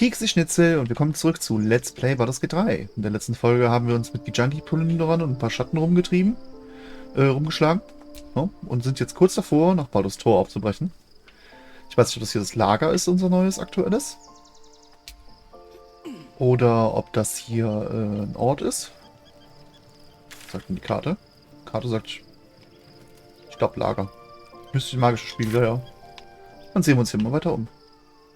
Pieksi Schnitzel und willkommen zurück zu Let's Play Baldur's Gate 3. In der letzten Folge haben wir uns mit die Junkie-Plünderern und ein paar Schatten rumgeschlagen. Ja, und sind jetzt kurz davor, nach Baldur's Tor aufzubrechen. Ich weiß nicht, ob das hier das Lager ist, unser neues aktuelles. Oder ob das hier ein Ort ist. Was sagt denn die Karte? Die Karte sagt, ich glaube Lager. Müsste die magische Spiegel, ja. Dann sehen wir uns hier mal weiter um.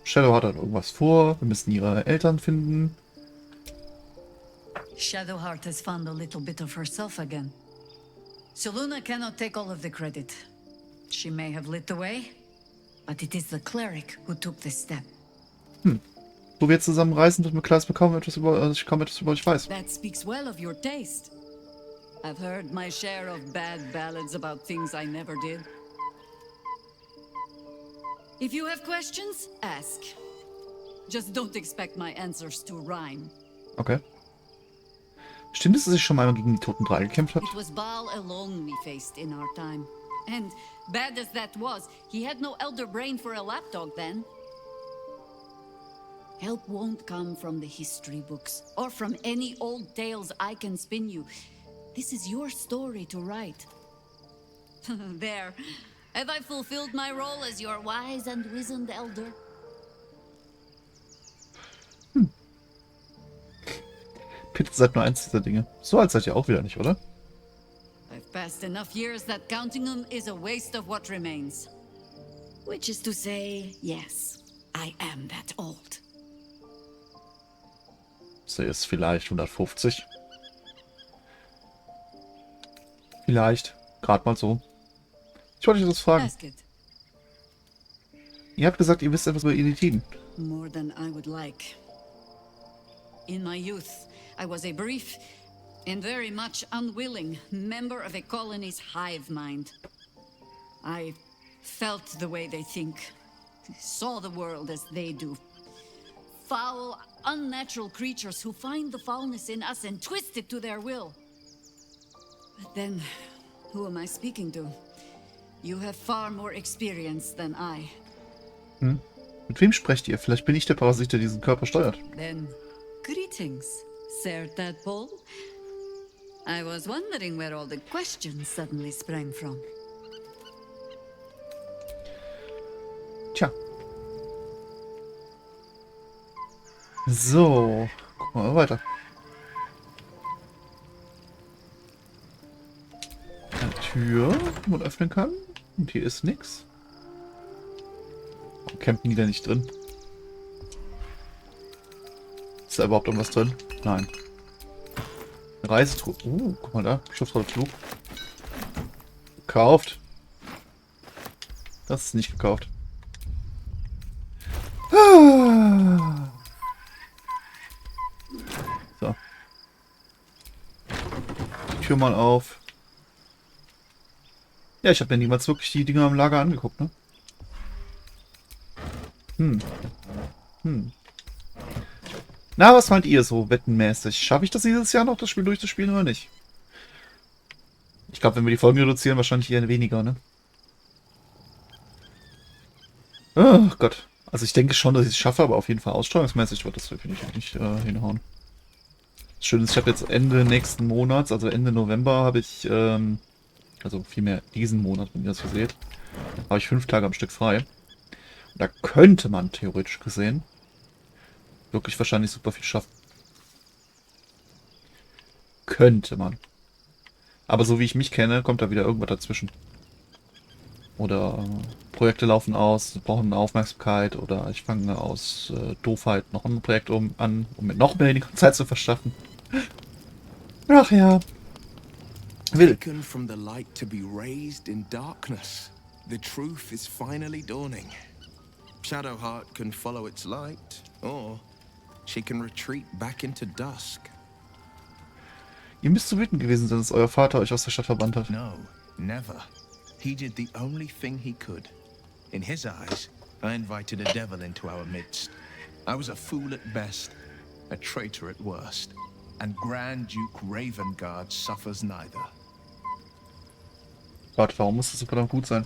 Shadow hat halt irgendwas vor. Wir müssen ihre Eltern finden. Shadowheart has found a little bit of herself again. Soluna cannot take all of the credit. She may have lit the way, but it is the cleric who took this step. Wo wir zusammen reisen, wird mir klar, dass ich kaum etwas über euch weiß. That speaks well of your taste. I've heard my share of bad ballads about things I never did. If you have questions, ask. Just don't expect my answers to rhyme. Okay. Stimmt es, dass ich schon mal gegen die Toten 3 gekämpft habe? It was Baal alone we faced in our time. And bad as that was, he had no elder brain for a lapdog then. Help won't come from the history books, or from any old tales I can spin you. This is your story to write. There. Have I fulfilled my role as your wise and wizened elder? Bitte seid nur eins dieser Dinge. So alt seid ihr auch wieder nicht, oder? I've passed enough years that counting them is a waste of what remains. Which is to say, yes, I am that old. Sie ist vielleicht 150. Vielleicht. Gerade mal so. Ich wollte euch das fragen. Ask it. Ihr habt gesagt, ihr wisst etwas über Elitiden. More than I would like. In my youth, I was a brief and very much unwilling member of a colony's hive mind. I felt the way they think, saw the world as they do. Foul, unnatural creatures who find the foulness in us and twist it to their will. But then, who am I speaking to? You have far more experience than I. Mit wem sprecht ihr? Vielleicht bin ich der Parasit, der diesen Körper steuert. Then, greetings, Sir Tadpole. I was wondering where all the questions suddenly sprang from. Tja. So, gucken wir mal weiter. Eine Tür, die man öffnen kann. Und hier ist nichts. Campen die da nicht drin? Ist da überhaupt irgendwas drin? Nein. Eine Reisetruhe. Guck mal da. Schiffsroller Flug. Gekauft. Das ist nicht gekauft. So. Die Tür mal auf. Ja, ich habe mir niemals wirklich die Dinger im Lager angeguckt, ne? Na, was meint ihr so wettenmäßig? Schaffe ich das dieses Jahr noch, das Spiel durchzuspielen oder nicht? Ich glaube, wenn wir die Folgen reduzieren, wahrscheinlich eher weniger, ne? Oh Gott. Also ich denke schon, dass ich es schaffe, aber auf jeden Fall ausstrahlungsmäßig wird das definitiv nicht hinhauen. Das Schöne ist, ich habe jetzt Ende nächsten Monats, also Ende November, habe ich, also vielmehr diesen Monat, wenn ihr das hier seht, habe ich 5 Tage am Stück frei. Da könnte man theoretisch gesehen wirklich wahrscheinlich super viel schaffen. Könnte man. Aber so wie ich mich kenne, kommt da wieder irgendwas dazwischen. Oder Projekte laufen aus, brauchen Aufmerksamkeit, oder ich fange aus Doofheit noch ein Projekt an, um mir noch weniger Zeit zu verschaffen. Ach ja. Will. Taken from the light to be raised in darkness. The truth is finally dawning. Shadowheart can follow its light, or she can retreat back into dusk. Ihr müsst so wütend gewesen sein, dass euer Vater euch aus der Stadt verbannt hat. No, never. He did the only thing he could. In his eyes, I invited a devil into our midst. I was a fool at best, a traitor at worst, and Grand Duke Ravengard suffers neither. Gott, warum muss das so verdammt gut sein?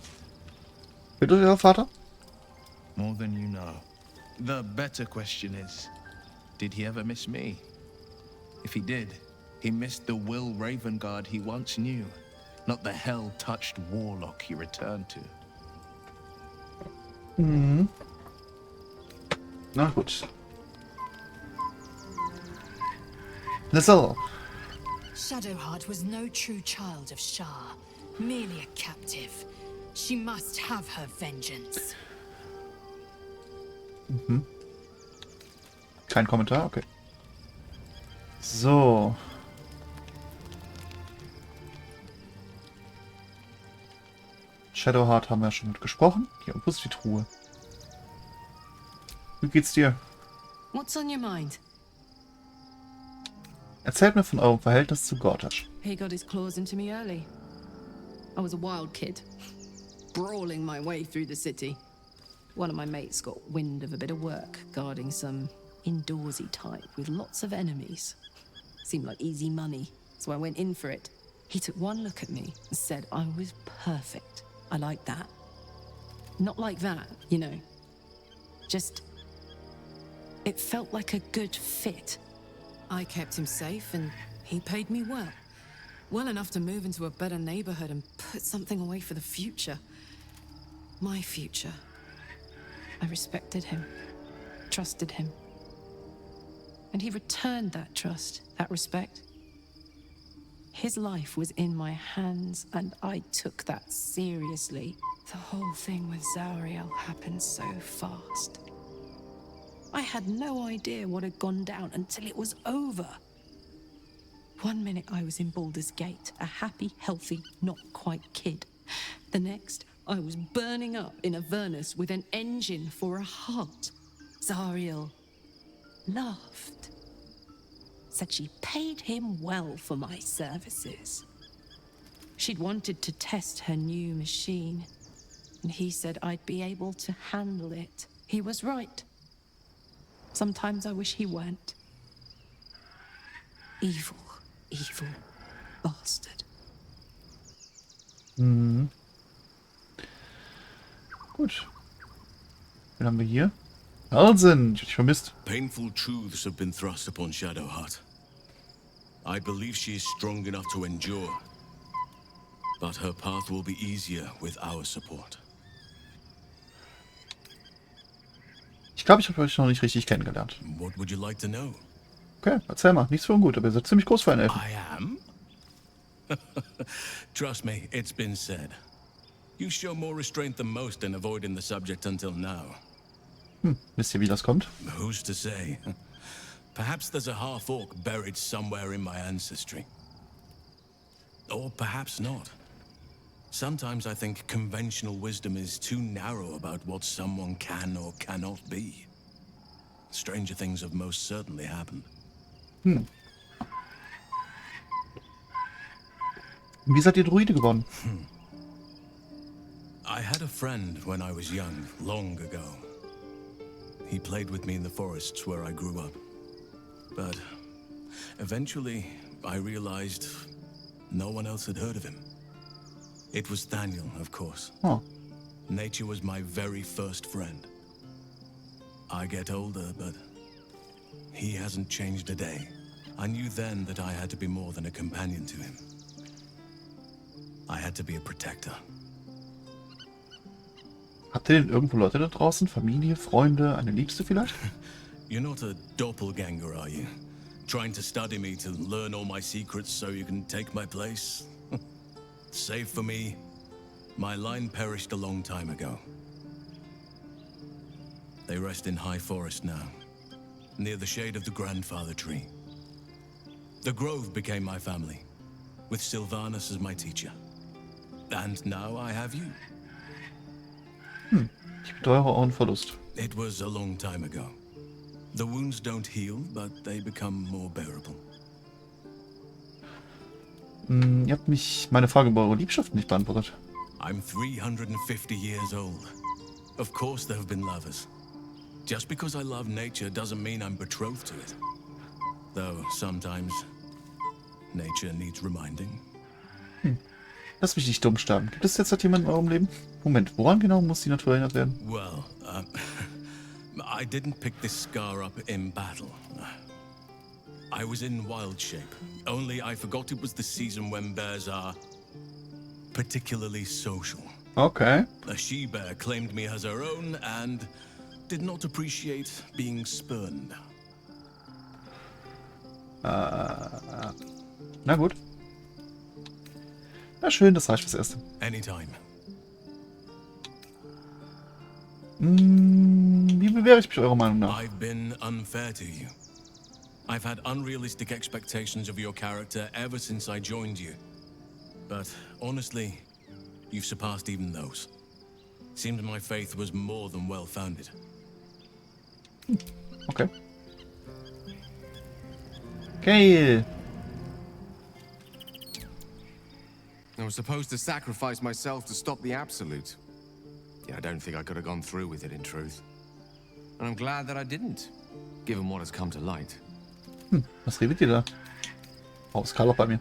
Bitte, euer Vater? More than you know. The better question is, did he ever miss me? If he did, he missed the Will Ravengard he once knew, not the hell-touched warlock he returned to. Na gut. So. Shadowheart was no true child of Shah, merely a captive. She must have her vengeance. Kein Kommentar, okay. So. Shadowheart haben wir ja schon mit gesprochen. Hier, und wo ist die Truhe? Wie geht's dir? What's on your mind? Erzählt mir von eurem Verhältnis zu Gortash. He got his claws into me early. I was a wild kid, brawling my way through the city. One of my mates got wind of a bit of work guarding some indoorsy type with lots of enemies. Seemed like easy money, so I went in for it. He took one look at me and said I was perfect. I like that. Not like that, you know. Just... it felt like a good fit. I kept him safe and he paid me well. Well enough to move into a better neighborhood and put something away for the future. My future. I respected him, trusted him. And he returned that trust, that respect. His life was in my hands, and I took that seriously. The whole thing with Zariel happened so fast. I had no idea what had gone down until it was over. One minute I was in Baldur's Gate, a happy, healthy, not quite kid. The next, I was burning up in Avernus with an engine for a heart. Zariel laughed. Said she paid him well for my services. She'd wanted to test her new machine, and he said I'd be able to handle it. He was right. Sometimes I wish he weren't. Evil, evil bastard. Gut. Wen haben wir hier? Alsen, ich hab dich vermisst. Painful truths have been thrust upon Shadowheart. I believe she is strong enough to endure, but her path will be easier with our support. Ich glaube, ich habe euch noch nicht richtig kennengelernt. What would you like to know? Okay, erzähl mal. Nichts für ungut, aber ihr seid ziemlich groß für einen Elfen. I am? Trust me, it's been said. You show more restraint than most in avoiding the subject until now. Wisst ihr, wie das kommt? Who's to say? Perhaps there's a half-orc buried somewhere in my ancestry. Or perhaps not. Sometimes I think conventional wisdom is too narrow about what someone can or cannot be. Stranger things have most certainly happened. Wie seid ihr Druide geworden? I had a friend when I was young, long ago. He played with me in the forests where I grew up. But eventually, I realized no one else had heard of him. It was Daniel, of course. Oh. Nature was my very first friend. I get older, but he hasn't changed a day. I knew then that I had to be more than a companion to him. I had to be a protector. Habt ihr denn irgendwo Leute da draußen? Familie, Freunde, eine Liebste vielleicht? You're not a doppelganger, are you? Trying to study me to learn all my secrets so you can take my place? Save for me, my line perished a long time ago. They rest in high forest now, near the shade of the grandfather tree. The grove became my family, with Sylvanus as my teacher. And now I have you. Ich bedauere euren Verlust. It was a long time ago. The wounds don't heal, but they become more bearable. Ihr habt mich meine Frage über eure Liebschaften nicht beantwortet. I'm 350 years old. Of course there have been lovers. Just because I love nature doesn't mean I'm betrothed to it. Though sometimes nature needs reminding. Lass mich nicht dumm starten. Gibt es jetzt jemanden in eurem Leben? Moment, woran genau muss die Natur erinnert werden? Well, I didn't pick this scar up in battle. I was in wild shape. Only I forgot it was the season when bears are particularly social. Okay. A she-bear claimed me as her own and did not appreciate being spurned. Na gut. Na schön, das reicht fürs Erste. Anytime. Wie bewähre ich mich eurer Meinung nach? I've been unfair to you. I've had unrealistic expectations of your character ever since I joined you. But honestly, you've surpassed even those. Seems my faith was more than well-founded. Okay. Geil. I was supposed to sacrifice myself to stop the Absolute. Yeah, I don't think I could have gone through with it, in truth. And I'm glad that I didn't, given what has come to light. Was redet ihr da? Oh, ist Karl auch bei mir.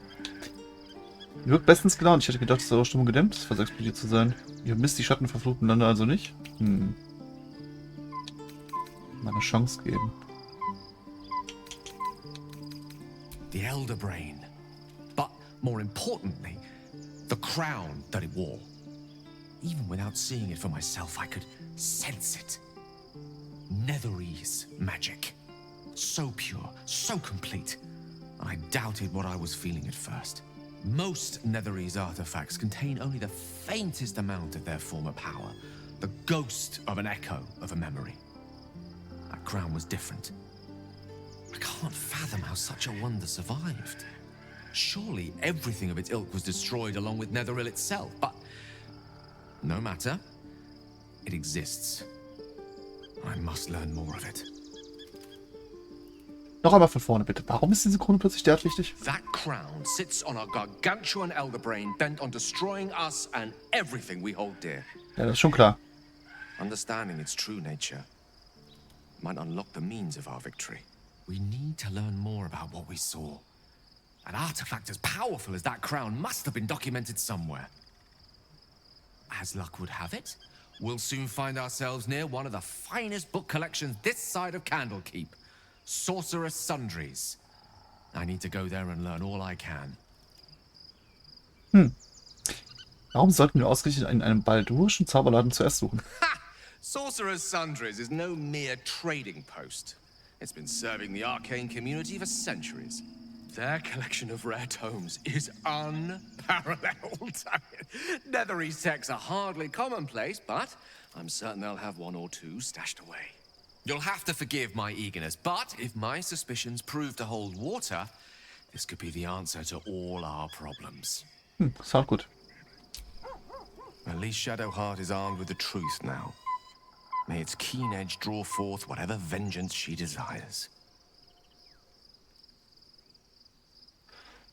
Ihr wirkt bestens gelaunt. Ich hätte gedacht, dass eure Stimmung gedämmt ist, fast explodiert zu sein. Ihr misst die Schatten verfluchten Länder also nicht? Mal eine Chance geben. The Elder Brain. But more importantly, the crown that it wore. Even without seeing it for myself, I could sense it. Netherese magic. So pure, so complete. I doubted what I was feeling at first. Most Netherese artifacts contain only the faintest amount of their former power. The ghost of an echo of a memory. That crown was different. I can't fathom how such a wonder survived. Surely everything of its ilk was destroyed along with Netheril itself, but no matter. It exists. I must learn more of it. Noch einmal von vorne, bitte. Warum ist diese Krone plötzlich derart wichtig? That crown sits on a gargantuan elder brain bent on destroying us and everything we hold dear. Ja, das ist schon klar. Understanding its true nature might unlock the means of our victory. We need to learn more about what we saw. An artifact as powerful as that crown must have been documented somewhere. As luck would have it, we'll soon find ourselves near one of the finest book collections this side of Candlekeep. Sorcerer's Sundries. I need to go there and learn all I can. Warum sollten wir ausgerechnet in einem baldurischen Zauberladen zuerst suchen? Ha! Sorcerer's Sundries is no mere trading post. It's been serving the arcane community for centuries. Their collection of rare tomes is unparalleled. Netherese texts are hardly commonplace, but I'm certain they'll have one or two stashed away. You'll have to forgive my eagerness, but if my suspicions prove to hold water, this could be the answer to all our problems. Sound gut. At least Shadowheart is armed with the truth now. May its keen edge draw forth whatever vengeance she desires.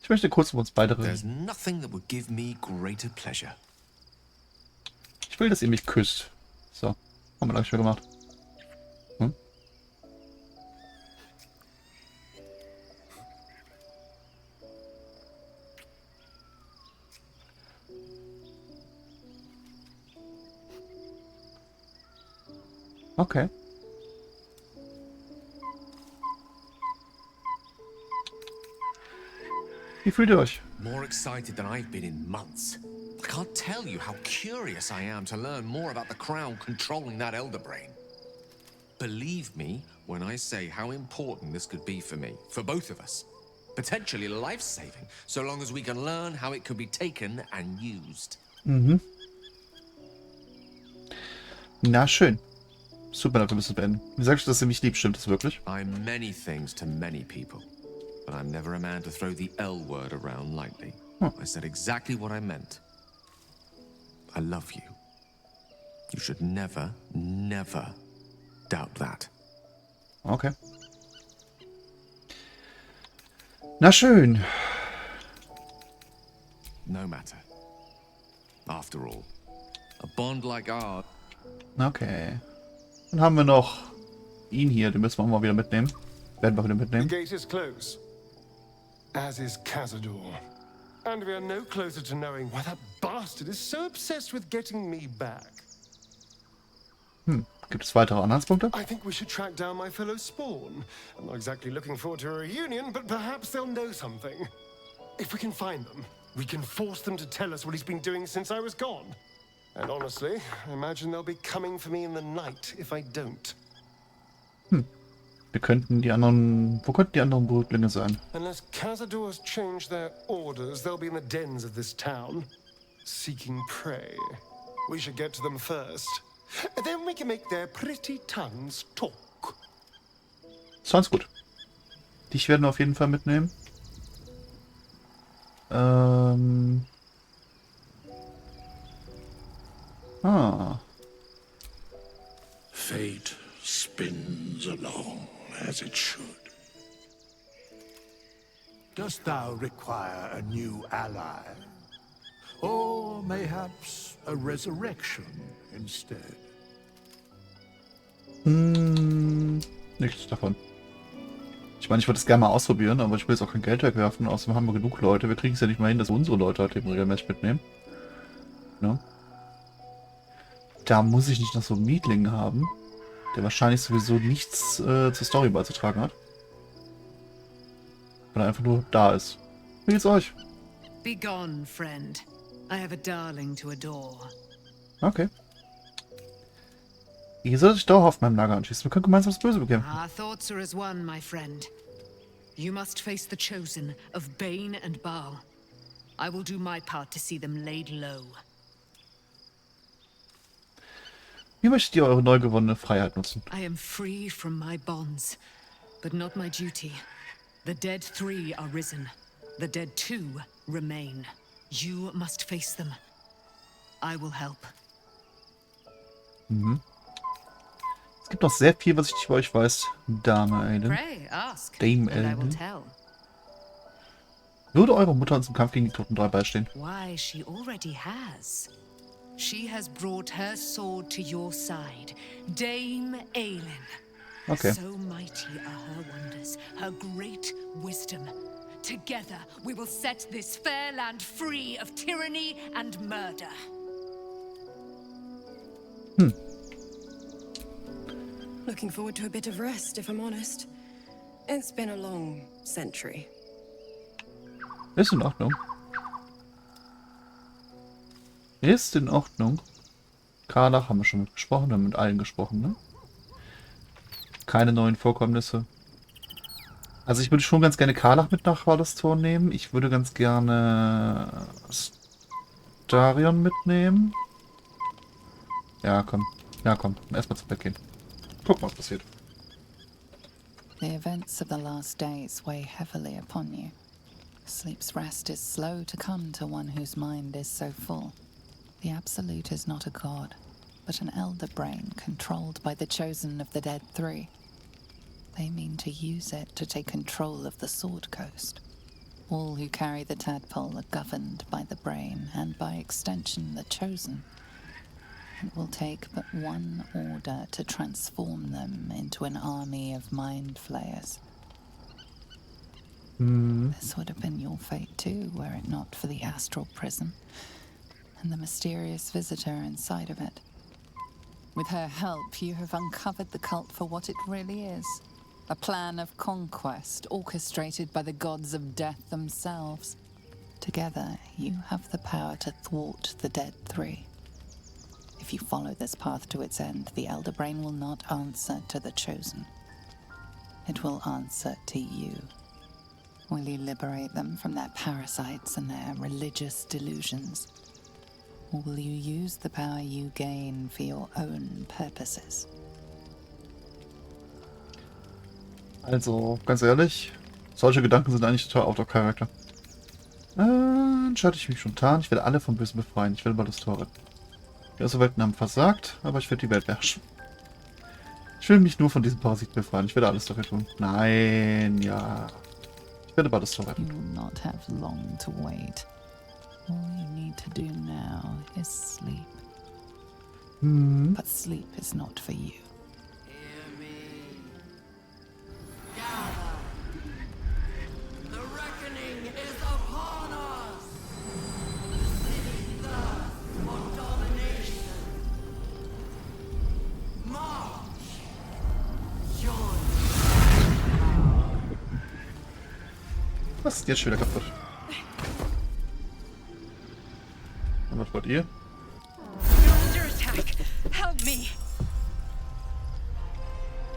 Ich möchte kurz über uns beide There's reden. nothing that would give me greater pleasure. Ich will, dass ihr mich küsst. So, haben wir lange schon gemacht. Okay. Wie fühlt ihr euch? More excited than I've been in months. I can't tell you how curious I am to learn more about the crown controlling that elder brain. Believe me when I say how important this could be for me, for both of us. Potentially life-saving, so long as we can learn how it could be taken and used. Na schön. Super, wir müssen beenden. Wie sagst du, dass ihr mich liebt? Stimmt das wirklich? I'm many things to many people, but I'm never a man to throw the L word around lightly. I said exactly what I meant. I love you. You should never, never doubt that. Okay. Na schön. No matter. After all, a bond like ours. Okay. Dann haben wir noch ihn hier. Den müssen wir mal wieder mitnehmen. Werden wir wieder The mitnehmen. gate is closed, as is Cazador. And we are no closer to knowing why that bastard is so obsessed with getting me back. Gibt es weitere Anhaltspunkte? I think we should track down my fellow Spawn. I'm not exactly looking forward to a reunion, but perhaps they'll know something. If we can find them, we can force them to tell us what he's been doing since I was gone. And honestly, I imagine they'll be coming for me in the night if I don't. Wir könnten die anderen... Wo könnten die anderen Brutlinge sein? Unless Cazador has changed their orders, they'll be in the dens of this town, seeking prey. We should get to them first. Then we can make their pretty tongues talk. Sounds gut. Dich werden wir auf jeden Fall mitnehmen. Fate spins along as it should. Dost thou require a new ally? Or mayhaps a resurrection instead? Nichts davon. Ich meine, ich würde es gerne mal ausprobieren, aber ich will jetzt auch kein Geld wegwerfen. Außerdem haben wir genug Leute. Wir kriegen es ja nicht mal hin, dass wir unsere Leute halt eben regelmäßig mitnehmen. Ne? Da muss ich nicht noch so einen Mietling haben, der wahrscheinlich sowieso nichts zur Story beizutragen hat. Weil er einfach nur da ist. Wie geht's euch? Be gone, friend. I have a darling to adore. Okay. Ihr solltet euch dauerhaft meinem Lager anschließen. Wir können gemeinsam das Böse bekämpfen. Our thoughts are as one, my friend. You must face the chosen of Bane and Baal. I will do my part to see them laid low. Wie möchtet ihr eure neu gewonnene Freiheit nutzen? I am free from my bonds, but not my duty. The dead 3 are risen. The dead 2 remain. You must face them. I will help. Es gibt noch sehr viel, was ich nicht bei euch weiß, Dame Aiden. Pray, ask, Dame and I will Aiden. tell. Würde eure Mutter uns im Kampf gegen die Toten 3 beistehen? Why, she already has. She has brought her sword to your side, Dame Aelin. Okay. So mighty are her wonders, her great wisdom. Together we will set this fair land free of tyranny and murder. Looking forward to a bit of rest, if I'm honest. It's been a long century. Ist in Ordnung. Ist in Ordnung. Karlach haben wir schon mit gesprochen, wir haben mit allen gesprochen, ne? Keine neuen Vorkommnisse. Also ich würde schon ganz gerne Karlach mit nach Baldur nehmen. Ich würde ganz gerne Starion mitnehmen. Ja, komm. Ja, komm. Erstmal zum Bett gehen. Guck mal, was passiert. The events of the last days weigh heavily upon you. Sleep's rest is slow to come to one whose mind is so full. The Absolute is not a god, but an elder brain controlled by the chosen of the dead 3. They mean to use it to take control of the Sword Coast. All who carry the tadpole are governed by the brain, and by extension the chosen. It will take but one order to transform them into an army of mind flayers. This would have been your fate too, were it not for the astral prison and the mysterious visitor inside of it. With her help, you have uncovered the cult for what it really is. A plan of conquest orchestrated by the gods of death themselves. Together, you have the power to thwart the dead 3. If you follow this path to its end, the Elder Brain will not answer to the Chosen. It will answer to you. Will you liberate them from their parasites and their religious delusions? Or will you use the power you gain for your own purposes? Also, ganz ehrlich, solche Gedanken sind eigentlich total out of character. Entscheide ich mich spontan. Ich werde alle vom Bösen befreien. Ich werde Baldur retten. Die Außerwelten haben versagt, aber ich werde die Welt beherrschen. Ich will mich nur von diesem Parasiten befreien. Ich werde alles dafür tun. Nein, ja. Ich werde Baldur retten. You will not have long to wait. All you need to do now is sleep. But sleep is not for you. Hear me. Gather. The reckoning is upon us. The city thirsts for domination. March. Was ist jetzt schon wieder kaputt? Und was wollt ihr? Under attack. Help me.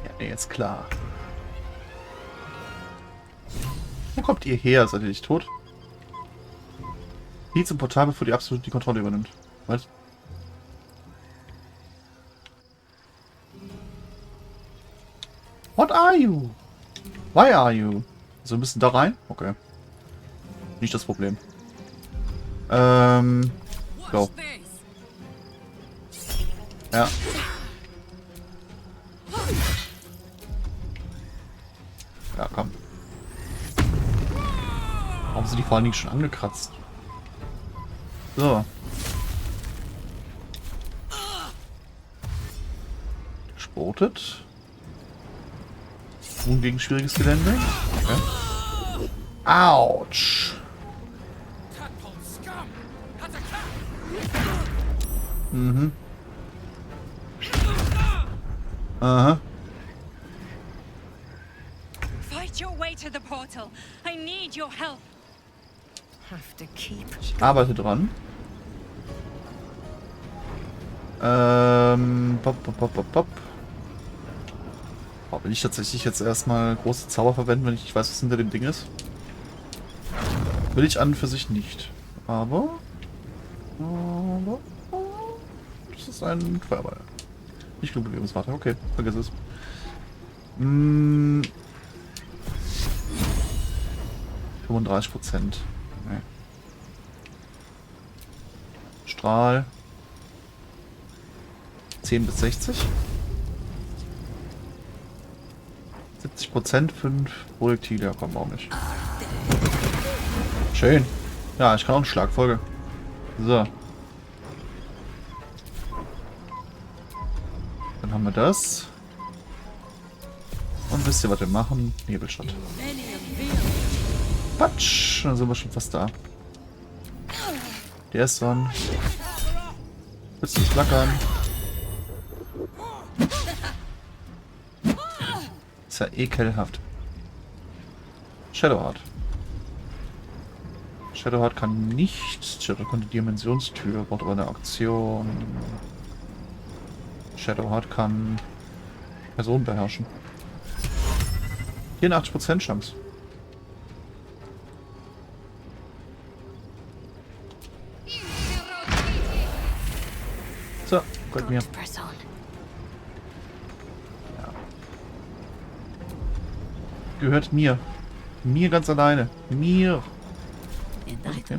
Ja, nee, ist klar. Wo kommt ihr her? Seid ihr nicht tot? Flieh zum Portal, bevor die absolut die Kontrolle übernimmt. Was? What are you? Why are you? So, wir müssen da rein? Okay. Nicht das Problem. Go. Ja. Ja, komm. Warum sind die vor allen Dingen schon angekratzt? So. Gesprotet. Nun gegen schwieriges Gelände. Okay. Autsch. Mhm. Aha. Fight your way to the portal. I need your help. Have to keep. Ich arbeite dran. Oh, will ich tatsächlich jetzt erstmal große Zauber verwenden, wenn ich nicht weiß, was hinter dem Ding ist? Will ich an und für sich nicht. Aber das ist ein Feuerball. Nicht genug Bewegungsrate. Okay, vergiss es. 35%. Nee. Strahl. 10 bis 60. 70%, 5 Projektile. Ja, komm, warum nicht? Schön. Ja, ich kann auch eine Schlagfolge. So. Dann haben wir das. Und wisst ihr, was wir machen? Nebelstadt. Patsch! Dann sind wir schon fast da. Der ist dran. Willst du flackern? Ist ja ekelhaft. Shadowheart. Shadowheart kann nichts. Shadowheart kann die Dimensionstür, braucht aber eine Aktion. Shadowheart kann Personen beherrschen. 84% Chance. So, gehört mir. Ja. Gehört mir. Mir ganz alleine. Mir. Okay.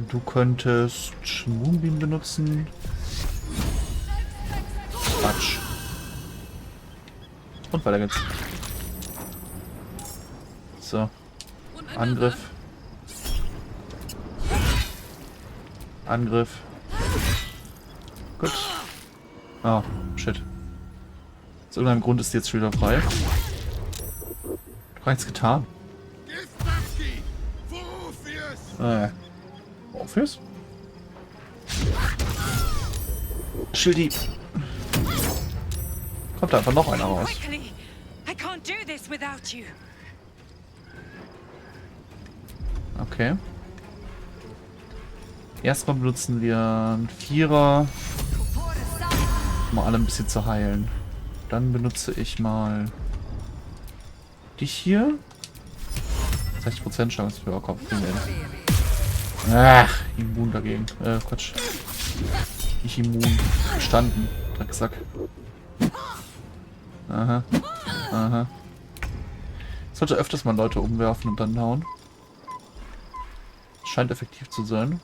Du könntest Moonbeam benutzen. Quatsch. Und weiter geht's. So. Angriff. Angriff. Gut. Ah, shit. Aus irgendeinem Grund ist die jetzt schon wieder frei. Doch nichts getan. Orpheus? Schildi. Kommt da einfach noch einer raus. Okay. Erstmal benutzen wir einen Vierer, um alle ein bisschen zu heilen. Dann benutze ich mal dich hier. 60% Chance für Kopf. Ach, immun dagegen. Quatsch. Nicht immun. Gestanden. Drecksack. Aha. Aha. Ich sollte öfters mal Leute umwerfen und dann hauen. Scheint effektiv zu sein.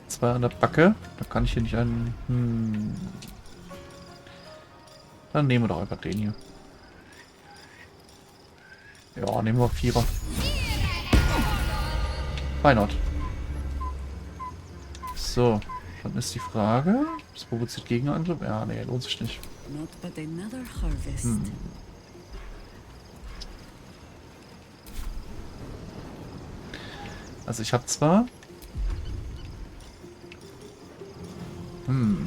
Zwei an der Backe. Da kann ich hier nicht einen... Dann nehmen wir doch einfach den hier. Ja, nehmen wir Vierer. Why not? So, dann ist die Frage... Das provoziert Gegenangriff? Ja, nee, lohnt sich nicht. Also ich habe zwar Hm.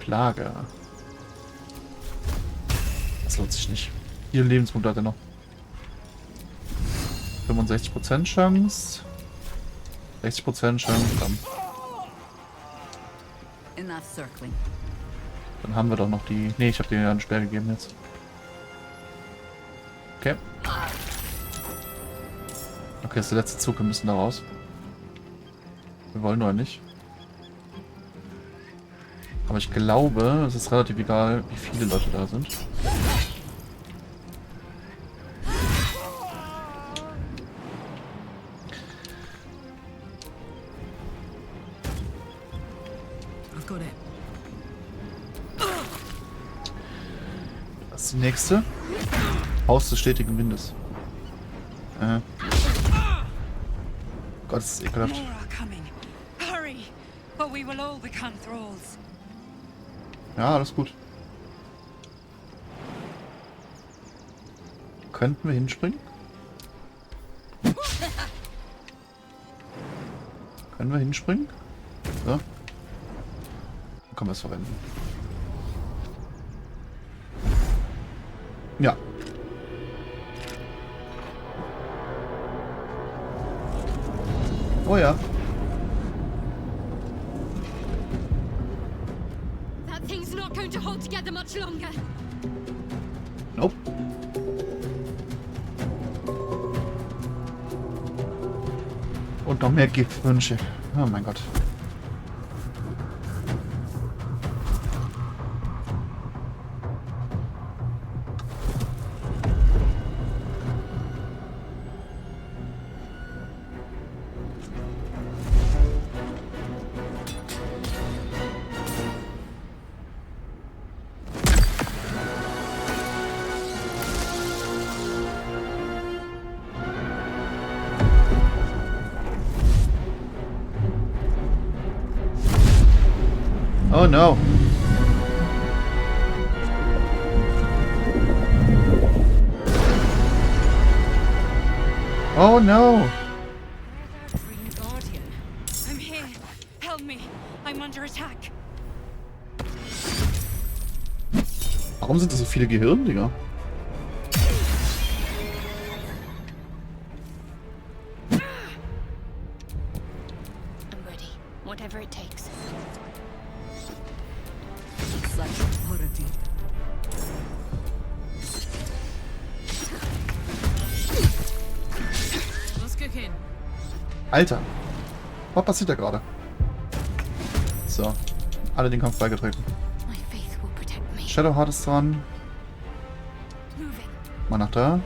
Plage. Das lohnt sich nicht. 4 Lebenspunkte hat er noch. 65% Chance. 60% Chance. Enough circling. Dann haben wir doch noch die... Ne, ich habe dir ja einen Sperr gegeben jetzt. Okay. Okay, das ist der letzte Zug. Wir müssen da raus. Wir wollen nur nicht. Aber ich glaube, es ist relativ egal, wie viele Leute da sind. I've got it. Das ist die nächste. Haus des stetigen Windes. Gott, das ist ekelhaft. More are coming. Hurry, or we will all become thralls. Ja, alles gut. Könnten wir hinspringen? Können wir hinspringen? So. Dann können wir es verwenden. Ja. Oh ja. That thing's not going to hold together much longer. Nope. Und noch mehr Giftwünsche. Oh mein Gott. Oh no. Oh no. Green Guardian. I'm here. Help me. I'm under attack. Warum sind das so viele Gehirndinger? I'm ready. Whatever it takes. Such authority. Let's kick in. Alter. Was passiert da gerade? So. Alle den Kampf beigetreten. My faith will protect me. Shadowheart ist dran. Moving. Mal nach da.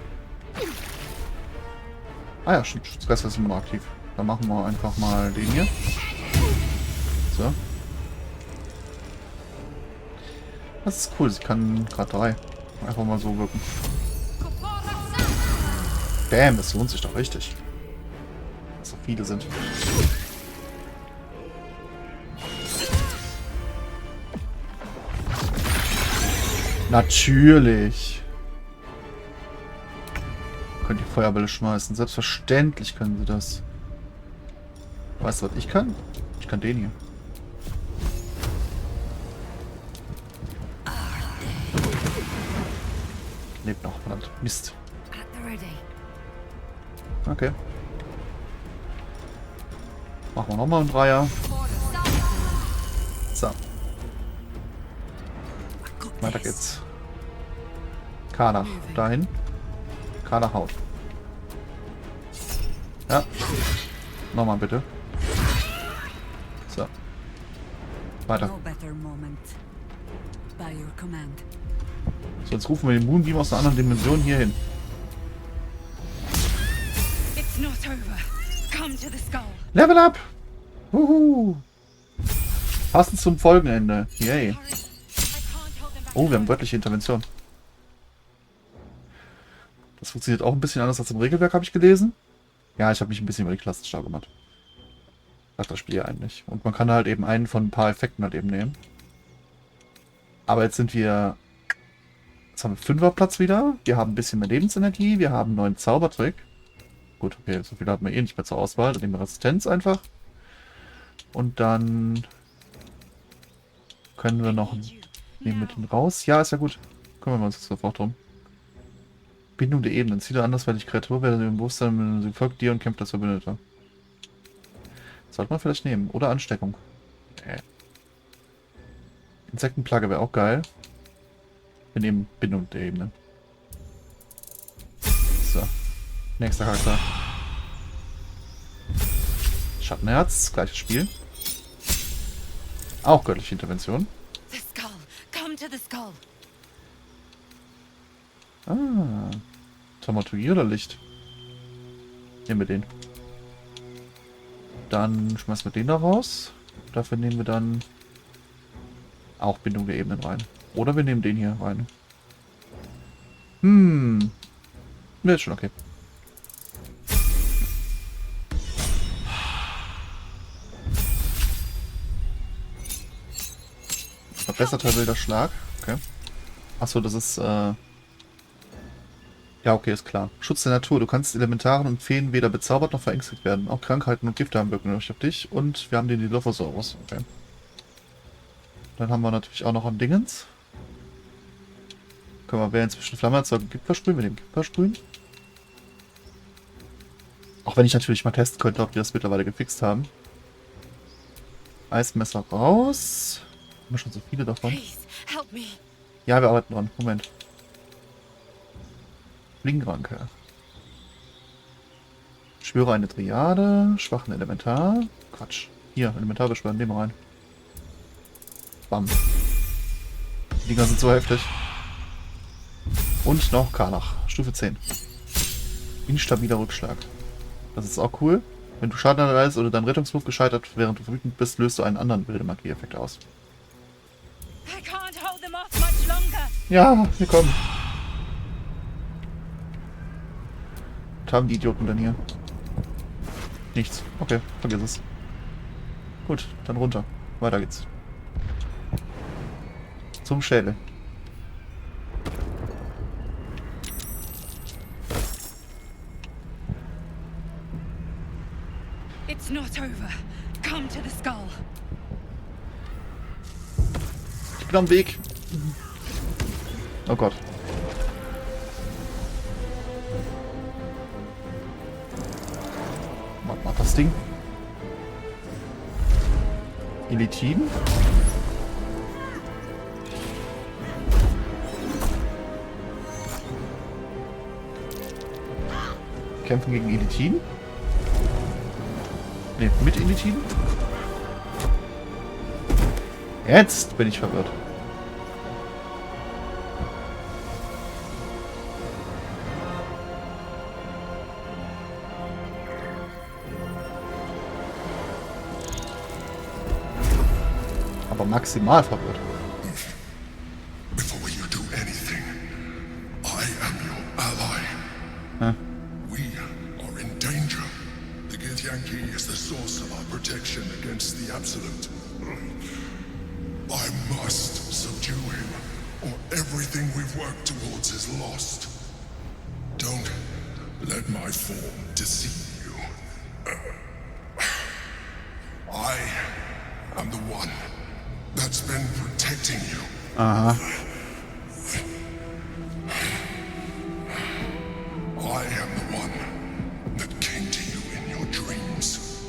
Ah ja, stimmt. Das Rest ist immer noch aktiv. Dann machen wir einfach mal den hier. So. Das ist cool. Sie kann gerade 3. Einfach mal so wirken. Bam, das lohnt sich doch richtig. Dass so viele sind. Natürlich. Könnt ihr Feuerbälle schmeißen. Selbstverständlich können sie das. Weißt du, was ich kann? Ich kann den hier. Lebt noch, verdammt. Mist. At the ready. Okay. Machen wir nochmal einen Dreier. So. Weiter geht's. Karnach. Dahin. Karnach haut. Ja. Nochmal bitte. So. Weiter. No better moment. By your command. So, jetzt rufen wir den Moonbeam aus einer anderen Dimension hier hin. It's not over. Come to the skull. Level up! Wuhu! Passend zum Folgenende. Yay. Oh, wir haben göttliche Intervention. Das funktioniert auch ein bisschen anders als im Regelwerk, habe ich gelesen. Ja, ich habe mich ein bisschen über die Klassen stark gemacht. Sagt das Spiel ja eigentlich. Und man kann halt eben einen von ein paar Effekten halt eben nehmen. Aber jetzt sind wir... Jetzt haben wir 5er Platz wieder. Wir haben ein bisschen mehr Lebensenergie. Wir haben einen neuen Zaubertrick. gut, okay, so viel hatten wir eh nicht mehr zur Auswahl. Dann nehmen wir Resistenz einfach. Und dann können wir noch... Nehmen wir den raus. Ja, ist ja gut. Kümmern wir uns jetzt sofort drum. Bindung der Ebenen. Ziele andersweitig Kreatur, werde dem Bewusstsein, sie folgt dir und kämpft als Verbündeter. Sollte man vielleicht nehmen. Oder Ansteckung. Insektenplage wäre auch geil. Wir nehmen Bindung der Ebenen. So. Nächster Charakter. Schattenherz. Gleiches Spiel. Auch göttliche Intervention. The skull. Come to the skull. Ah. Dramaturgie oder Licht? Nehmen wir den. Dann schmeißen wir den da raus. Dafür nehmen wir dann auch Bindung der Ebenen rein. Oder wir nehmen den hier rein. Ja, ist schon okay. Verbesserter wilder Schlag. Okay. Achso, das ist, ja, okay, ist klar. Schutz der Natur. Du kannst Elementaren und Feen weder bezaubert noch verängstigt werden. Auch Krankheiten und Gifte haben wirken auf dich. Und wir haben den Dilophosaurus. Okay. Dann haben wir natürlich auch noch ein Dingens. Können wir wählen zwischen Flamme erzeugen und Gift versprühen. Wir nehmen Gift versprühen. Auch wenn ich natürlich mal testen könnte, ob wir das mittlerweile gefixt haben. Eismesser raus. Haben wir schon so viele davon? Ja, wir arbeiten dran. Moment. Fliegenranke. Schwöre eine Triade. Schwachen Elementar. Quatsch. Hier, Elementar beschwören. Nehmen wir rein. Bam. Die Dinger sind so heftig. Und noch Karlach. Stufe 10. Instabiler Rückschlag. Das ist auch cool. Wenn du Schaden erleidest oder dein Rettungswurf gescheitert, während du wütend bist, löst du einen anderen wilde Magie-Effekt aus. Ja, wir kommen. Was haben die Idioten denn hier? Nichts. Okay, vergiss es. Gut, dann runter. Weiter geht's. Zum Schädel. It's not over. Come to the skull. Ich bin am Weg. Oh Gott. Was macht das Ding? Elitin? Kämpfen gegen Elitin? Ne, mit Elitin? Jetzt bin ich verwirrt. Aber maximal verwirrt. Before you do anything, I am your ally. Hm. We are in danger. The Githyanki is the source of our protection against the Absolute. I must subdue him, or everything we've worked towards is lost. Don't let my form deceive you. I am the one that's been protecting you. Aha. I am the one that came to you in your dreams.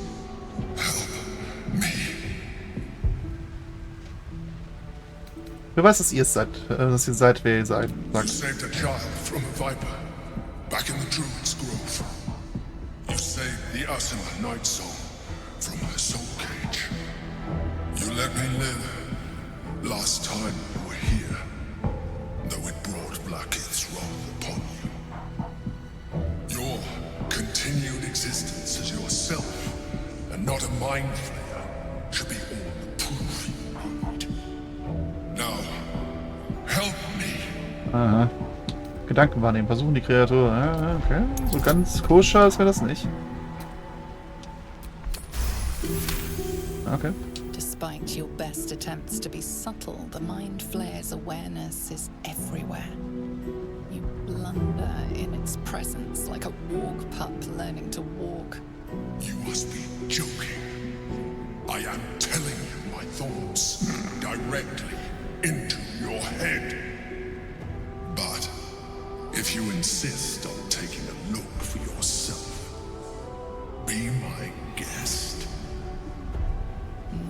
Help me. Wer weiß, dass ihr seid, wer ihr seid. You saved a child from a viper back in the Druid's Grove. You saved the Asima Night Song from her soul cage. You let me live last time you were here, though it brought Blackheath's wrath upon you. Your continued existence as yourself, and not a mind flayer, should be all the proof you need. Now, help me. Aha. Gedanken wahrnehmen, versuchen die Kreatur. Ah, okay. So ganz koscher ist mir das nicht. Okay. Despite your best attempts to be subtle, the Mind Flayer's awareness is everywhere. You blunder in its presence like a walk pup learning to walk. You must be joking. I am telling you my thoughts directly into your head. But if you insist on taking a look for yourself, be my guest.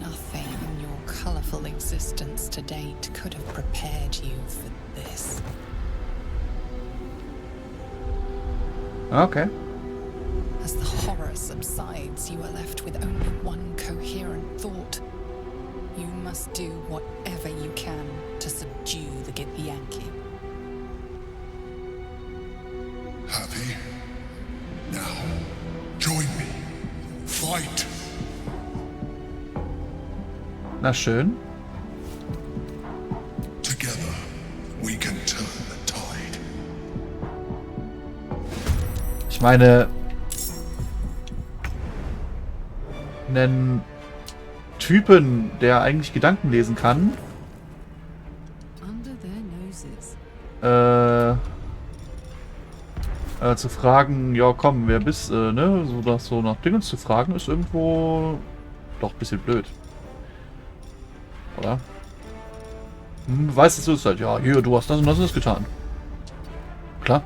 Nothing in your colorful existence to date could have prepared you for this. Okay. As the horror subsides, you are left with only one coherent thought. You must do whatever you can to subdue the Githyanki. Happy? Now, join me. Fight! Na schön. Together, we can turn the tide. Ich meine, einen Typen, der eigentlich Gedanken lesen kann, Under their noses. zu fragen, ja komm, wer bist du, ne? So nach Dingens zu fragen, ist irgendwo doch ein bisschen blöd. Oder? Weißt du, es ist halt, ja, hier, du hast das und das getan. Klar.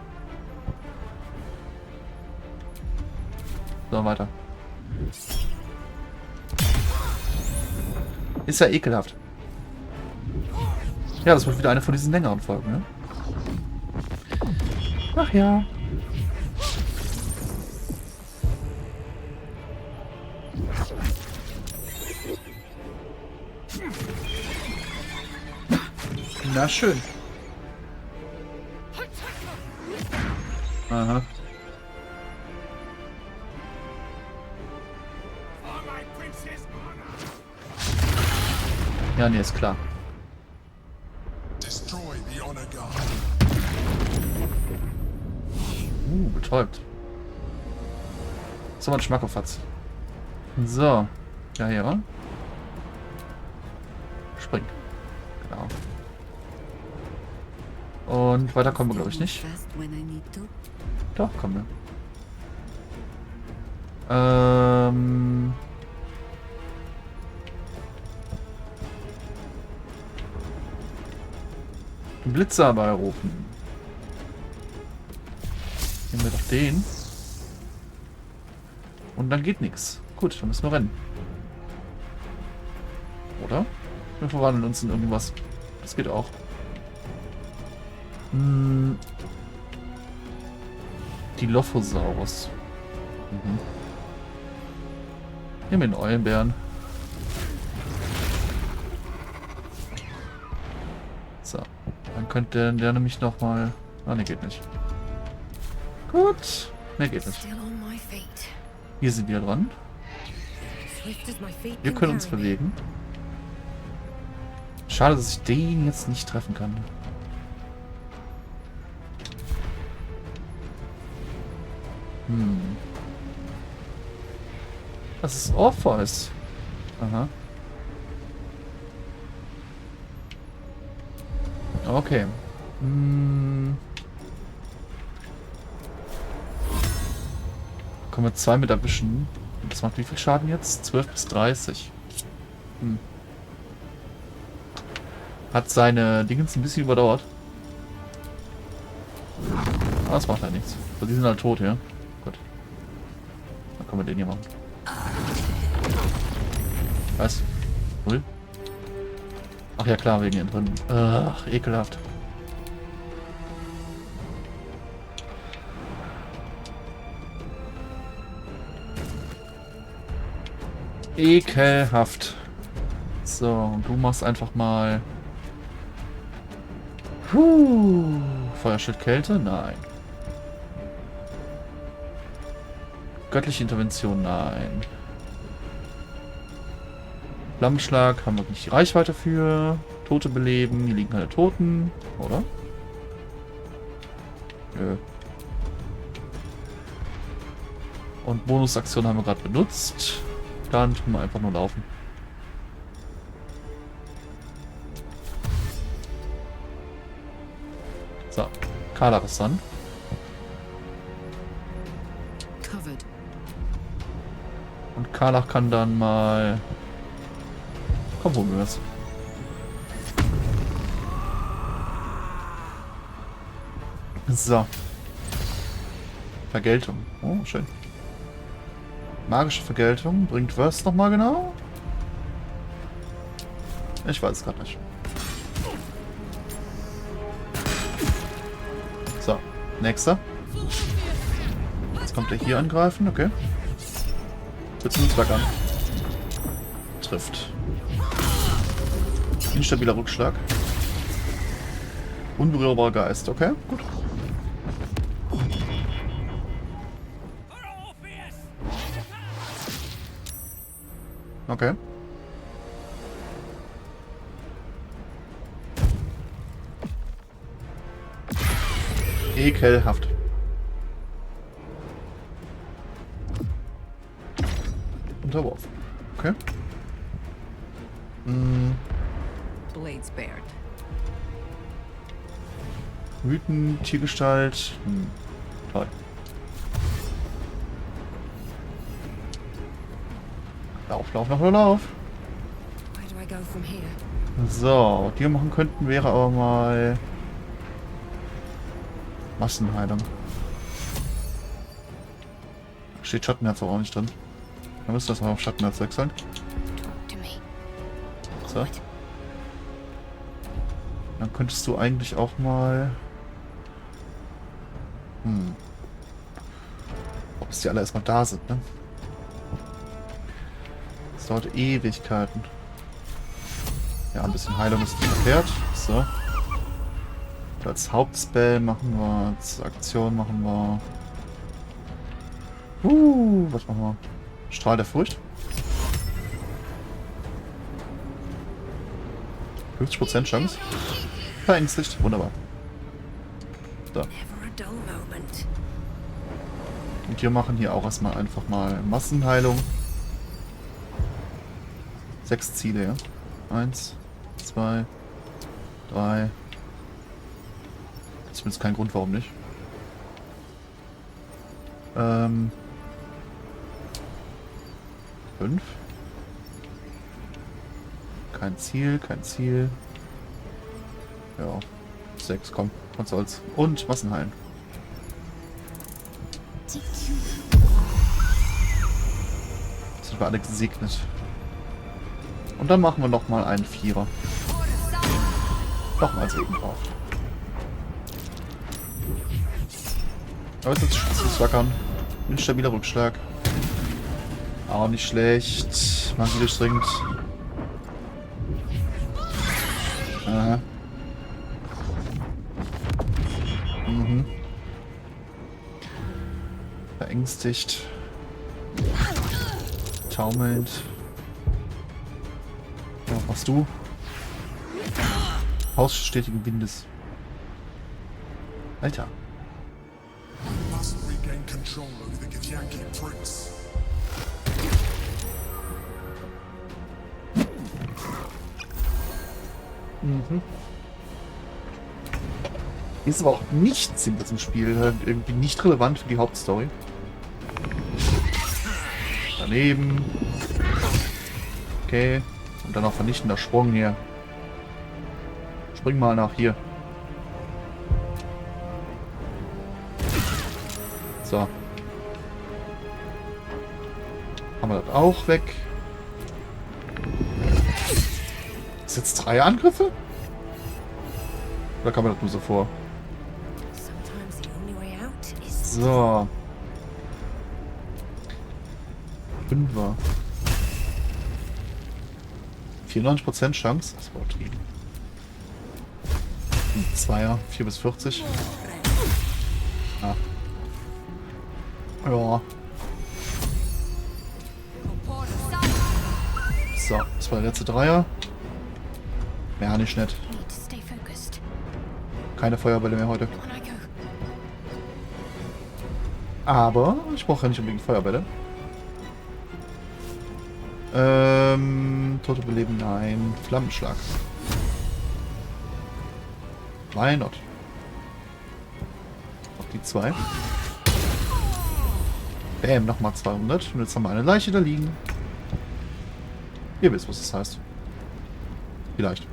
So, weiter. Ist ja ekelhaft. Ja, das wird wieder eine von diesen längeren Folgen, ne? Ach ja. Na schön. Aha. Ja, nee, ist klar. Destroy the honor guard. Betäubt. So, ein Schmackofatz. So. Ja, hier, wa? Spring. Genau. Und weiter kommen wir, glaube ich, nicht. Doch, kommen wir. Den Blitzer herbeirufen. Nehmen wir doch den. Und dann geht nichts. Gut, dann müssen wir rennen. Oder? Wir verwandeln uns in irgendwas. Das geht auch. Dilophosaurus. Nehmen wir den Eulenbären. So. Dann könnte der nämlich nochmal... Ah, ne, geht nicht. Gut. Ne, geht nicht. Hier sind wir dran. Wir können uns bewegen. Schade, dass ich den jetzt nicht treffen kann. Das ist Orpheus. Aha. Okay. Können wir 2 mit erwischen. Das macht wie viel Schaden jetzt? 12 bis 30. Hat seine Dingens ein bisschen überdauert. Aber das macht halt nichts. Also die sind halt tot, ja. Gut. Dann können wir den hier machen. Was? Null? Ach ja klar, wegen hier drin. Ach, ekelhaft. Ekelhaft. So, und du machst einfach mal... Feuerschild Kälte? Nein. Göttliche Intervention? Nein. Flammenschlag haben wir nicht die Reichweite für. Tote beleben. Hier liegen keine Toten. Oder? Nö. Und Bonusaktion haben wir gerade benutzt. Dann tun wir einfach nur laufen. So. Kalaris dann. Und Karlach kann dann mal... Komm, holen wir es. So. Vergeltung. Oh, schön. Magische Vergeltung. Bringt was nochmal genau? Ich weiß es gerade nicht. So. Nächster. Jetzt kommt er hier angreifen. Okay. Wird zum Zwack an. Trifft. Instabiler Rückschlag. Unberührbarer Geist. Okay, gut. Okay. Ekelhaft. Unterworfen. Okay. Blades bared. Wüten, Tiergestalt. Toll. Lauf, lauf, lauf, lauf. Where do I go from here? So, was wir machen könnten, wäre aber mal Massenheilung. Steht Schattenherz auch nicht drin. Dann müsste das mal auf Schattenherz wechseln. So. Dann könntest du eigentlich auch mal... Ob es die alle erstmal da sind, ne? Das dauert Ewigkeiten. Ja, ein bisschen Heilung ist nicht verkehrt. So. Und als Hauptspell machen wir, als Aktion machen wir... was machen wir? Strahl der Furcht. 50% Chance. Verängstigt. Wunderbar. So. Und wir machen hier auch erstmal einfach mal Massenheilung. 6 Ziele, ja. 1, 2, 3. Zumindest kein Grund, warum nicht. 5. Kein Ziel, kein Ziel. Ja. 6, komm, was soll's. Und Massenheilen. Sind wir alle gesegnet. Und dann machen wir nochmal einen Vierer. Nochmal Segen drauf. Aber es ist zu zwackern. Ein stabiler Rückschlag. Auch nicht schlecht. Magie durchdringend. Aha. Verängstigt. Taumelnd. Ja, was machst du? Haus stetigen Windes. Alter. Ist aber auch nichts in diesem Spiel. Irgendwie nicht relevant für die Hauptstory. Daneben. Okay. Und dann noch vernichtender Sprung hier. Spring mal nach hier. So. Haben wir das auch weg. Ist jetzt 3 Angriffe? Oder kam mir das nur so vor? So. 5er. 94% Chance. Das war übertrieben. 2er. 4 bis 40. Ah. Ja. So, das war der letzte Dreier. Ja, nicht nett. Keine Feuerbälle mehr heute. Aber ich brauche ja nicht unbedingt Feuerbälle. Tote beleben, nein. Flammenschlag. Why not? Auf die 2. Bam, nochmal 200. Und jetzt haben wir eine Leiche da liegen. Ihr wisst, was das heißt. Vielleicht.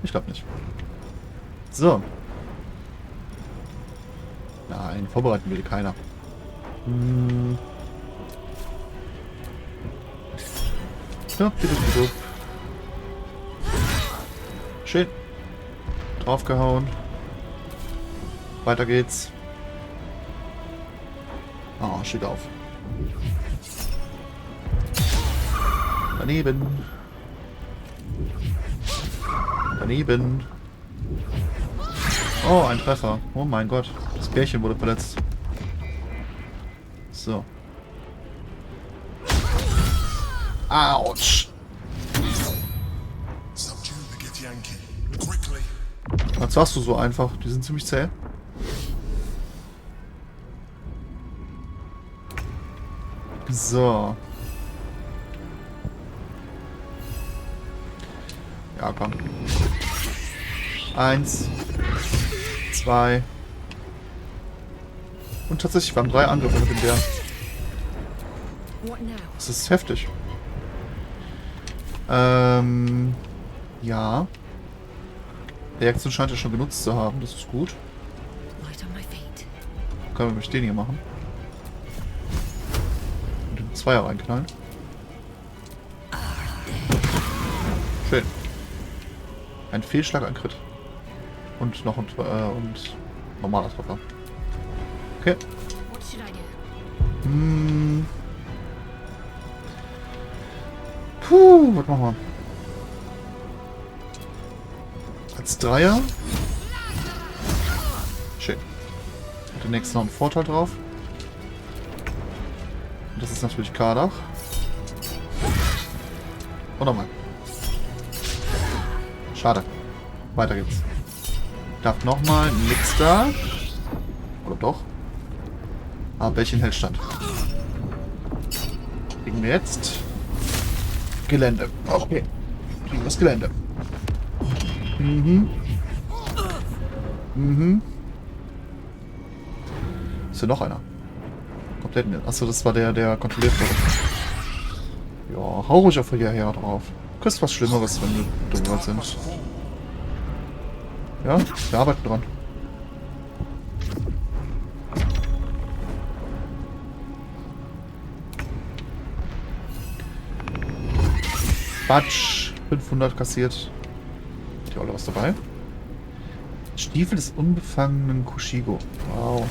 Ich glaube nicht. So. Nein, vorbereiten will keiner. Ja, bitte. Schön. Draufgehauen. Weiter geht's. Oh, steht auf. Daneben. Daneben. Oh, ein Treffer. Oh mein Gott. Das Pärchen wurde verletzt. So. Autsch. Was sagst du so einfach? Die sind ziemlich zäh. So. Ja, komm. 1, 2. Und tatsächlich waren 3 Angriffe mit dem Bär. Das ist heftig. Ja. Reaktion scheint er schon genutzt zu haben. Das ist gut. Können wir mit den hier machen. Und den Zweier reinknallen. Schön. Ein Fehlschlag, ein Crit. Und noch ein und normaler Treffer. Okay. Puh, was machen wir? Als Dreier. Schön. Und der nächste noch einen Vorteil drauf. Und das ist natürlich Kardach. Und nochmal. Schade. Weiter geht's. Darf nochmal nix da. Oder doch? Ah, Bällchen hält stand. Kriegen wir jetzt Gelände. Okay. Kriegen wir das Gelände. Ist hier noch einer? Komplett. Achso, das war der kontrolliert wurde. Ja, hau ruhig auf hierher drauf. Du kriegst was Schlimmeres, wenn wir dort sind. Ja, wir arbeiten dran. Batsch. 500 kassiert. Die Olle was dabei. Stiefel des unbefangenen Kushigo. Wow.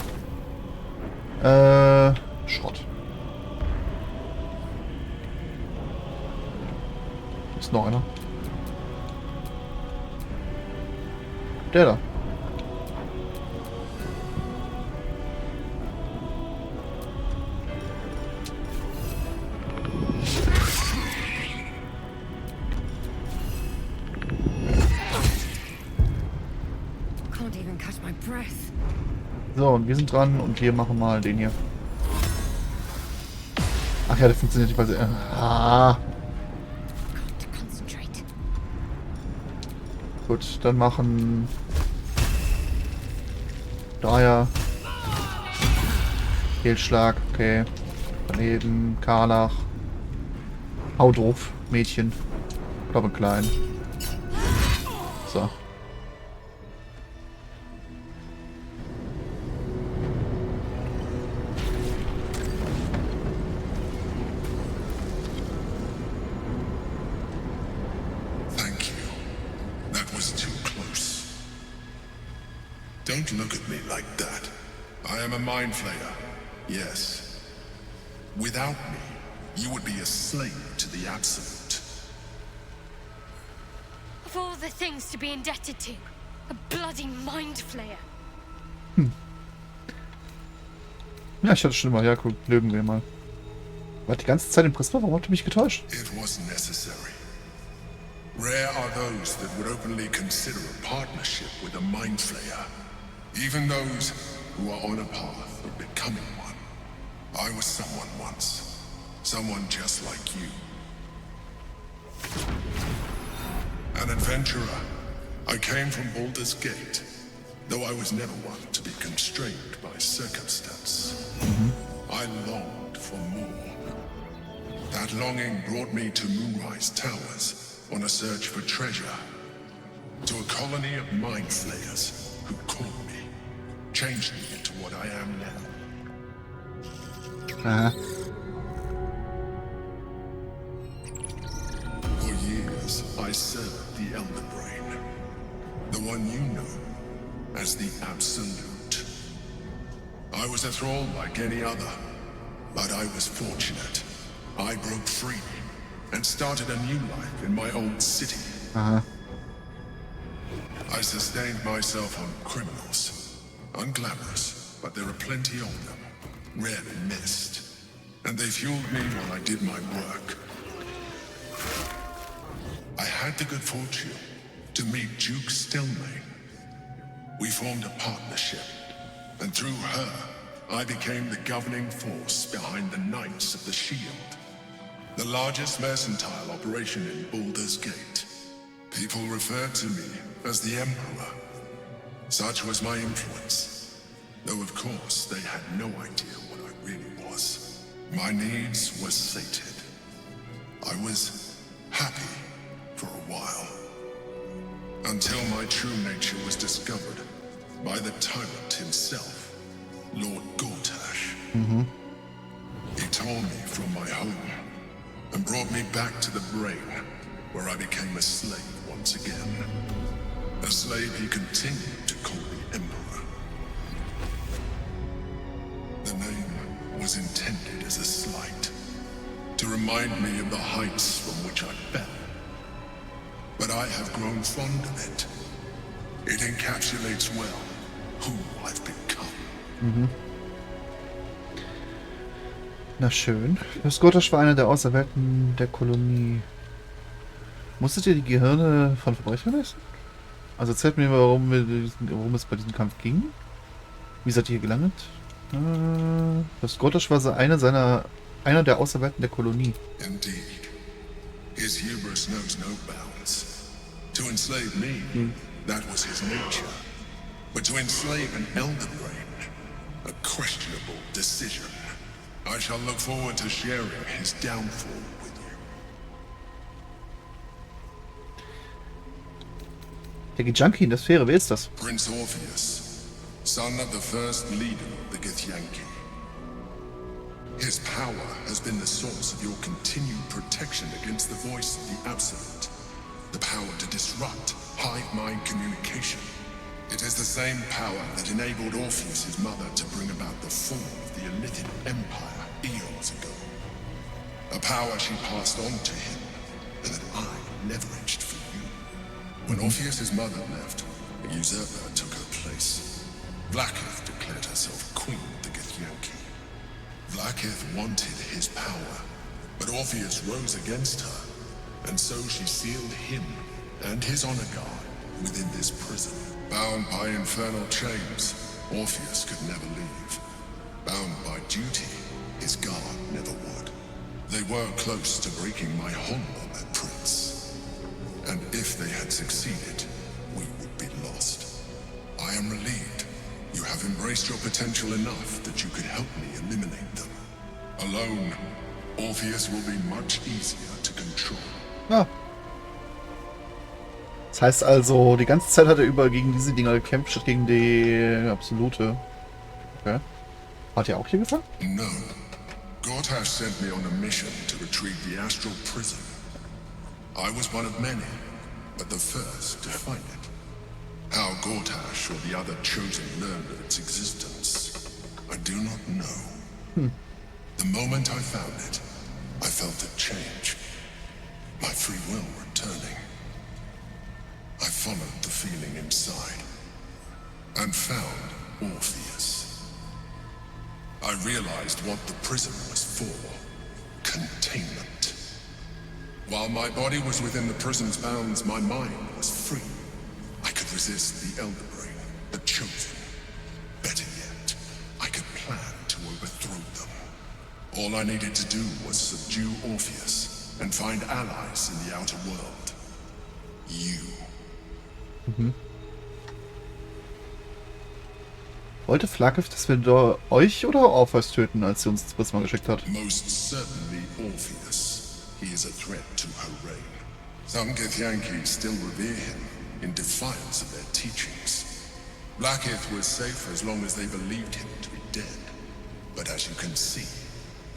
Schrott. Ist noch einer. Der da. So, und wir sind dran und wir machen mal den hier. Ach ja, der funktioniert nicht, weil sie... Gut, dann machen... Dreier. Fehlschlag, okay. Daneben, Karlach. Hau drauf, Mädchen. Glaube klein. So. Don't look at me like that. I am a mind flayer. Yes. Without me, you would be a slave to the Absolute. Of all the things to be indebted to, a bloody mind flayer. Ja, ich hatte schon mal. Ja, cool. Lügen wir mal. War die ganze Zeit impressiv. Warum habt ihr mich getäuscht? It was necessary. Rare are those that would openly consider a partnership with a mind flayer. Even those who are on a path of becoming one. I was someone once. Someone just like you. An adventurer. I came from Baldur's Gate, though I was never one to be constrained by circumstance. I longed That longing brought me to Moonrise Towers on a search for treasure. To a colony of mind flayers who caught me, changed me into what I am now. For years, I served the Elder Brain, the one you know as the Absolute. I was a thrall like any other, but I was fortunate. I broke free and started a new life in my old city. I sustained myself on criminals. Unglamorous, but there are plenty of them. Rarely missed. And they fueled me while I did my work. I had the good fortune to meet Duke Stelmane. We formed a partnership, and through her, I became the governing force behind the Knights of the Shield, the largest mercantile operation in Baldur's Gate. People referred to me as the Emperor. Such was my influence, though of course they had no idea what I really was. My needs were sated. I was happy for a while, until my true nature was discovered by the tyrant himself, Lord Gortash. He tore me from my home and brought me back to the Brain, where I became a slave once again. A slave he continued to call the Emperor. The name was intended as a slight, to remind me of the heights from which I fell. But I have grown fond of it. It encapsulates well who I've become. Na schön. Das Gortash war einer der Auserwählten der Kolonie. Musstet ihr die Gehirne von Verbrechern essen? Also erzählt mir, worum es bei diesem Kampf ging. Wie seid ihr hier gelandet? Das Gortash war einer der Auserwählten der Kolonie. Indeed. His hubris knows no bounds. To enslave me, that was his nature. But to enslave an Elder Brain, a questionable decision. I shall look forward to sharing his downfall with you. Der Junkie in der Sphäre, wer ist das? Prince Orpheus, son of the first leader of the Githyanki. His power has been the source of your continued protection against the voice of the Absolute. The power to disrupt hive mind communication. It is the same power that enabled Orpheus's mother to bring about the fall of the Elitid Empire eons ago. A power she passed on to him, and that I leveraged for you. When Orpheus's mother left, a usurper took her place. Vlaakith declared herself queen of the Githyanki. Vlaakith wanted his power, but Orpheus rose against her, and so she sealed him and his honor guard within this prison. Bound by infernal chains, Orpheus could never leave. Bound by duty, his guard never would. They were close to breaking my hold on that prince. And if they had succeeded, we would be lost. I am relieved. You have embraced your potential enough that you could help me eliminate them. Alone, Orpheus will be much easier to control. Ah. Das heißt also, die ganze Zeit hat er über gegen diese Dinger gekämpft, statt gegen die Absolute. Okay. Hat er auch hier gefangen? No. Gortash sent me on a mission to retrieve the astral prison. I was one of many, but the first to find it. How Gortash or the other chosen learned of its existence, I do not know. The moment I found it, I felt a change. My free will returning. I followed the feeling inside and found Orpheus. I realized what the prison was for. Containment. While my body was within the prison's bounds, my mind was free. I could resist the Elder Brain, the Chosen. Better yet, I could plan to overthrow them. All I needed to do was subdue Orpheus and find allies in the outer world. You. Wollte Vlaakith, dass wir euch oder Orpheus töten, als sie uns das Prisma geschickt hat? Most certainly Orpheus. he is a threat to her reign. Some Githyanki still revere him in defiance of their teachings. Blackith was safe as long as they believed him to be dead. But as you can see,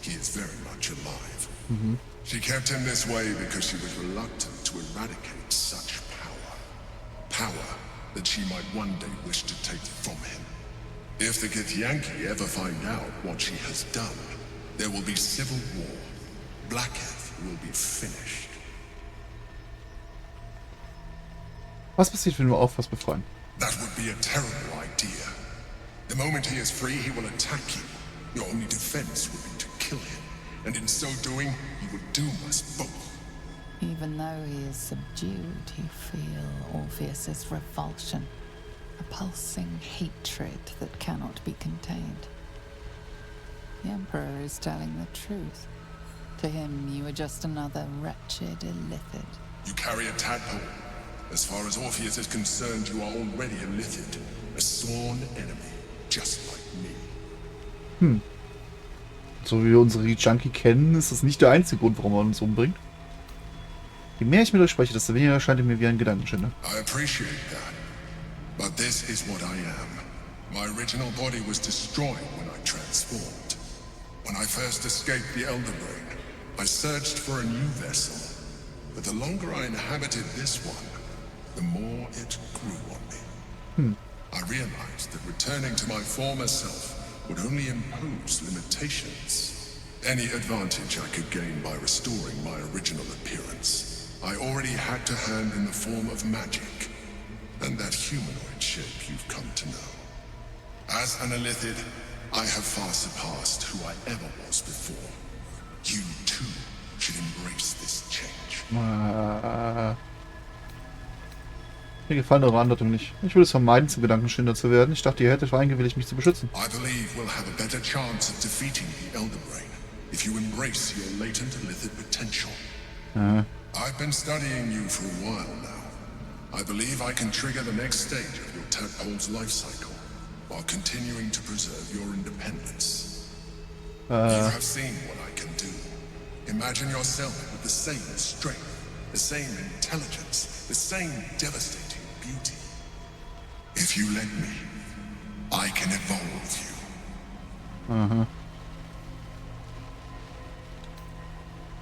he is very much alive. She kept him this way because she was reluctant to eradicate such power. Power that she might one day wish to take from him. If the Githyanki ever find out what she has done, there will be civil war. Blackith will be finished. Was passiert, wenn wir auf was befreien? That would be a terrible idea. The moment he is free, he will attack you. Your only defense would be to kill him. And in so doing, he would doom us both. Even though he is subdued, you feel Orpheus's revulsion. A pulsing hatred that cannot be contained. The Emperor is telling the truth. To him, you are just another wretched illithid. You carry a tadpole. As far as Orpheus is concerned, you are already a illithid. A sworn enemy, just like me. So wie wir unsere Junkie kennen, ist das nicht der einzige Grund, warum er uns umbringt. Je mehr ich mit euch spreche, desto weniger erscheint er mir wie ein Gedankenschinder. I appreciate that. But this is what I am. My original body was destroyed when I transformed. When I first escaped the Elder Brain, I searched for a new vessel. But the longer I inhabited this one, the more it grew on me. I realized that returning to my former self would only impose limitations. Any advantage I could gain by restoring my original appearance, I already had to hand in the form of magic, and that humanoid shape you've come to know. As an illithid, I have far surpassed who I ever was before. You too should embrace this change. Mir gefallen eure Anleitung nicht. Ich will es vermeiden, zum Gedankenschinder zu werden. Ich dachte, ihr hättet reingewilligt, mich zu beschützen. I believe we'll have a better chance of defeating the Elder Brain if you embrace your latent illithid potential. I've been studying you for a while now. I believe I can trigger the next stage of your tadpole's life cycle while continuing to preserve your independence. You have seen what I can do. Imagine yourself with the same strength, the same intelligence, the same devastating beauty. If you let me, I can evolve you.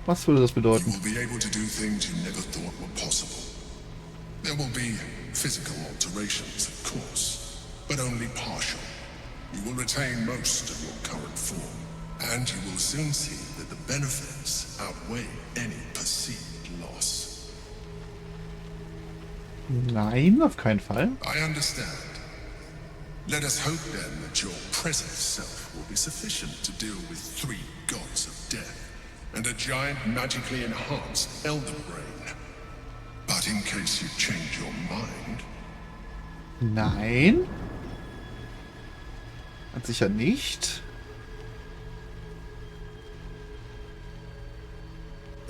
Was würde das bedeuten? You will be able to do things you never thought were possible. There will be physical alterations, of course, but only partial. You will retain most of your current form, and you will soon see that the benefits outweigh any perceived loss. Nein, auf keinen Fall. I understand. Let us hope then that your present self will be sufficient to deal with 3 gods of death and a giant magically enhanced Elder Brain. But in case you change your mind... Nein. Ganz sicher nicht.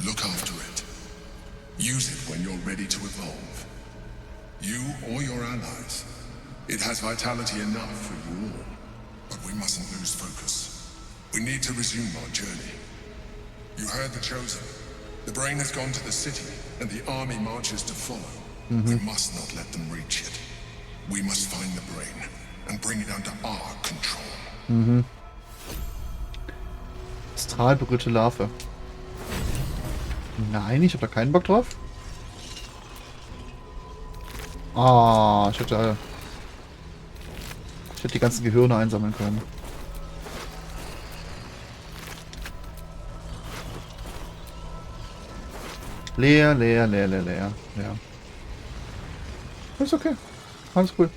Look after it. Use it when you're ready to evolve. You or your allies. It has vitality enough for you all. But we mustn't lose focus. We need to resume our journey. You heard the Chosen. The brain has gone to the city, and the army marches to follow. We must not let them reach it. We must find the brain and bring it under our control. Astralberührte Larve. Nein, ich habe da keinen Bock drauf. Ah, ich hätte die ganzen Gehirne einsammeln können. Leer. Ja. Ist okay. Alles cool.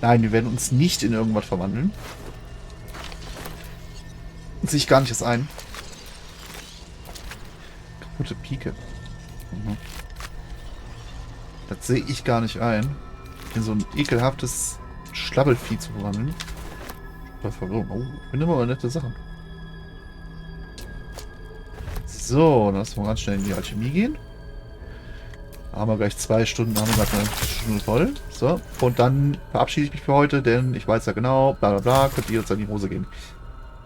Nein, wir werden uns nicht in irgendwas verwandeln. Sehe ich gar nicht erst ein. Kaputte Pike. Das sehe ich gar nicht ein. In so ein ekelhaftes Schlabbelvieh zu verwandeln. Bei Verwirrung. Oh, ich finde immer nette Sachen. So, dann lassen wir ganz schnell in die Alchemie gehen. Da haben wir gleich 2 Stunden, haben wir gleich eine Stunde voll. So, und dann verabschiede ich mich für heute, denn ich weiß ja genau, bla bla bla, könnt ihr jetzt an die Hose gehen.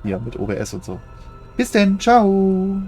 Hier, mit OBS und so. Bis denn, ciao!